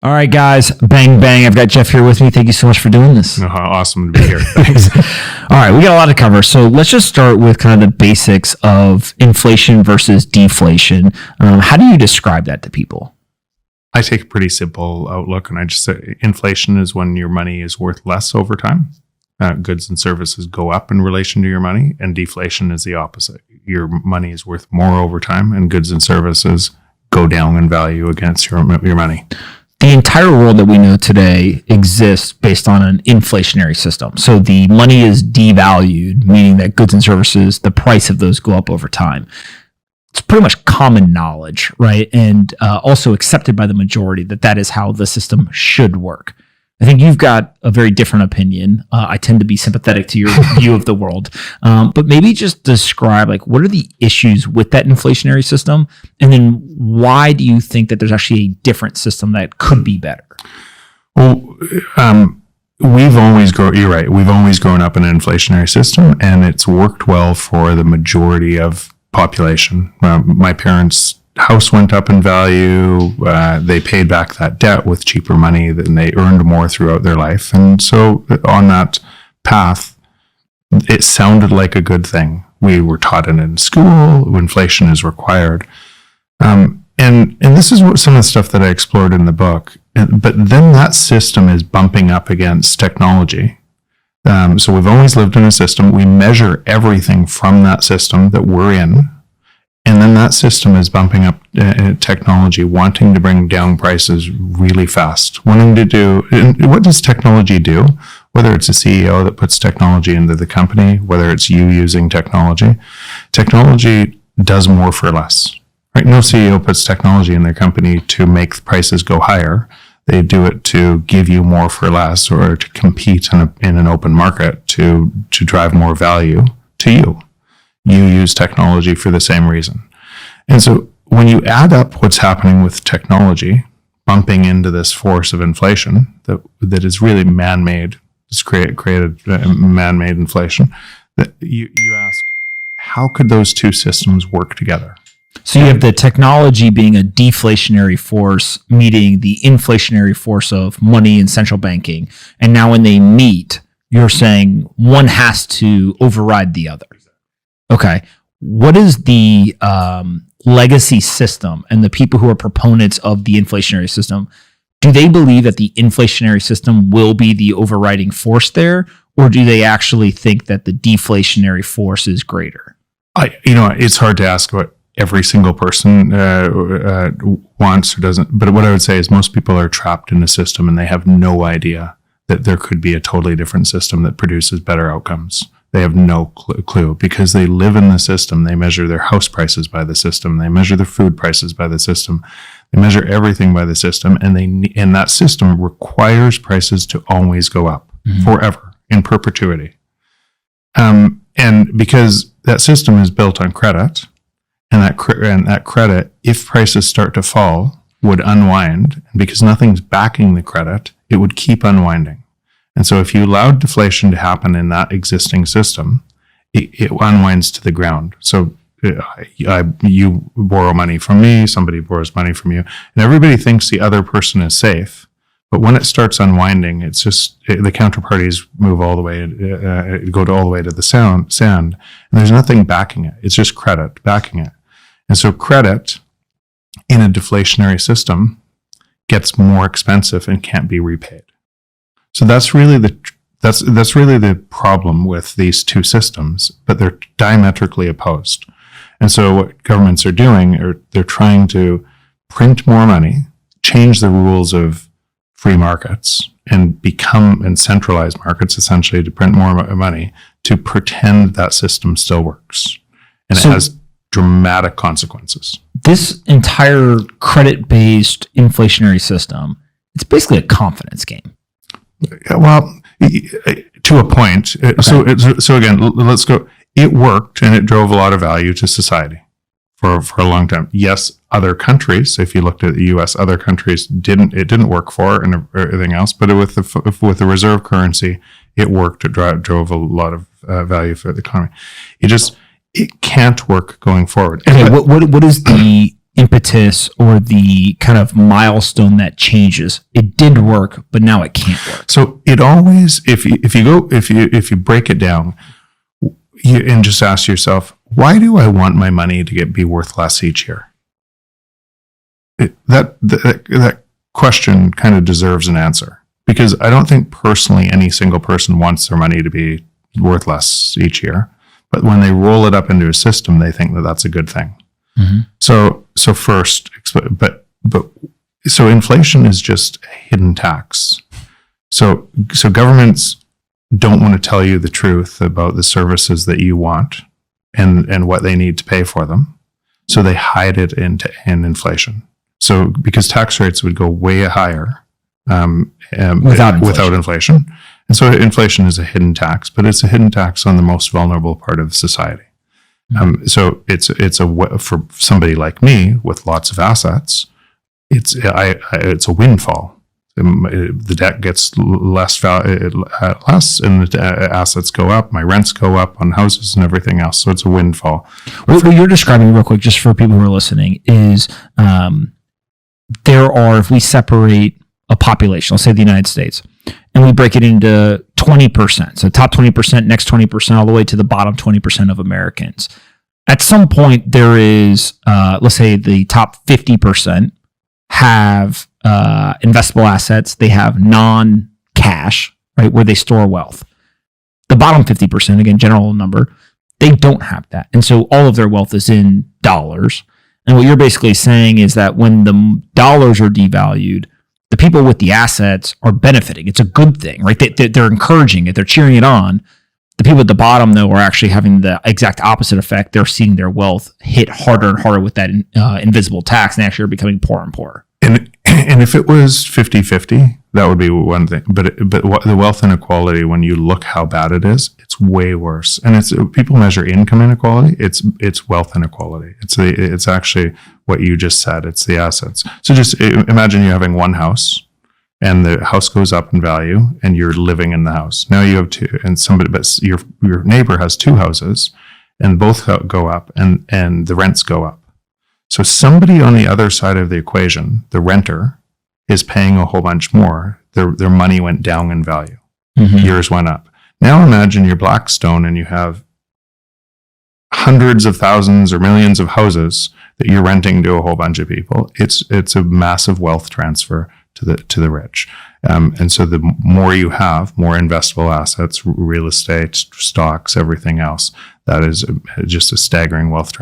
All right, guys. Bang, bang. I've got Jeff here with me. Thank you so much for doing this. Oh, awesome to be here. Thanks. All right, we got a lot to cover. So let's just start with kind of the basics of inflation versus deflation. How do you describe that to people? I take a pretty simple outlook, and I just say inflation is when your money is worth less over time. Goods and services go up in relation to your money, and deflation is the opposite. Your money is worth more over time, and goods and services go down in value against your money. The entire world that we know today exists based on an inflationary system. So the money is devalued, meaning that goods and services, the price of those go up over time. It's pretty much common knowledge, right? And also accepted by the majority that is how the system should work. I think you've got a very different opinion. I tend to be sympathetic to your view of the world. But maybe just describe, like, what are the issues with that inflationary system? And then why do you think that there's actually a different system that could be better? Well, we've always grown up in an inflationary system, and it's worked well for the majority of population. My parents' house went up in value. They paid back that debt with cheaper money, and they earned more throughout their life. And so on that path, it sounded like a good thing. We were taught it in school. Inflation is required. And this is what some of the stuff that I explored in the book. But then that system is bumping up against technology. So we've always lived in a system. We measure everything from that system that we're in. And then that system is bumping up technology, wanting to bring down prices really fast. What does technology do? Whether it's a CEO that puts technology into the company, whether it's you using technology does more for less. Right? No CEO puts technology in their company to make prices go higher. They do it to give you more for less, or to compete in an open market to drive more value to you. You use technology for the same reason. And so when you add up what's happening with technology bumping into this force of inflation that is really man-made, it's created man-made inflation, that you ask, how could those two systems work together? So you have the technology being a deflationary force meeting the inflationary force of money and central banking. And now when they meet, you're saying one has to override the other. Okay. What is the legacy system and the people who are proponents of the inflationary system? Do they believe that the inflationary system will be the overriding force there? Or do they actually think that the deflationary force is greater? It's hard to ask what every single person wants or doesn't. But what I would say is most people are trapped in a system and they have no idea that there could be a totally different system that produces better outcomes. They have no clue because they live in the system. They measure their house prices by the system. They measure their food prices by the system. They measure everything by the system, and that system requires prices to always go up forever, in perpetuity. And because that system is built on credit, and that credit, if prices start to fall, would unwind. And because nothing's backing the credit, it would keep unwinding. And so if you allowed deflation to happen in that existing system, it unwinds to the ground. So you borrow money from me, somebody borrows money from you, and everybody thinks the other person is safe. But when it starts unwinding, it's just the counterparties move all the way, go all the way to the sand, and there's nothing backing it. It's just credit backing it. And so credit in a deflationary system gets more expensive and can't be repaid. So that's really the problem with these two systems, but they're diametrically opposed. And so what governments are doing, they're trying to print more money, change the rules of free markets, and centralize markets essentially to print more money to pretend that system still works. And it has dramatic consequences. This entire credit-based inflationary system, it's basically a confidence game. Well, to a point. Okay. So again, let's go. It worked and it drove a lot of value to society for a long time. Yes, other countries, if you looked at the US, other countries it didn't work for and everything else, but with the reserve currency, it worked. It drove a lot of value for the economy. It can't work going forward. Okay, what is the impetus or the kind of milestone that changes. It did work, but now it can't work. So it always, if you break it down, and just ask yourself, why do I want my money to be worth less each year? That question kind of deserves an answer, because I don't think personally any single person wants their money to be worth less each year. But when they roll it up into a system, they think that that's a good thing. Mm-hmm. So inflation is just a hidden tax. So governments don't want to tell you the truth about the services that you want and what they need to pay for them. So they hide it in inflation. So because tax rates would go way higher without inflation. And so inflation is a hidden tax, but it's a hidden tax on the most vulnerable part of society. So it's for somebody like me with lots of assets, it's a windfall. The debt gets less, and the assets go up. My rents go up on houses and everything else. So it's a windfall. What you're describing, real quick, just for people who are listening, is there are, if we separate a population, let's say the United States, and we break it into 20%, so top 20%, next 20%, all the way to the bottom 20% of Americans. At some point, there is, let's say the top 50% have investable assets. They have non-cash, right, where they store wealth. The bottom 50%, again, general number, they don't have that. And so all of their wealth is in dollars. And what you're basically saying is that when the dollars are devalued, the people with the assets are benefiting. It's a good thing, right? They're encouraging it. They're cheering it on. The people at the bottom, though, are actually having the exact opposite effect. They're seeing their wealth hit harder and harder with that invisible tax, and actually are becoming poorer and poorer. And if it was 50-50, that would be one thing. But the wealth inequality, when you look how bad it is, it's way worse. And people measure income inequality. It's wealth inequality. It's actually what you just said. It's the assets. So just imagine you having one house, and the house goes up in value, and you're living in the house. Now you have two, but your neighbor has two houses, and both go up, and the rents go up. So somebody on the other side of the equation, the renter, is paying a whole bunch more. Their money went down in value. Mm-hmm. Yours went up. Now imagine you're Blackstone and you have hundreds of thousands or millions of houses that you're renting to a whole bunch of people. It's a massive wealth transfer to the rich. And so the more you have, more investable assets, real estate, stocks, everything else, that is just a staggering wealth transfer.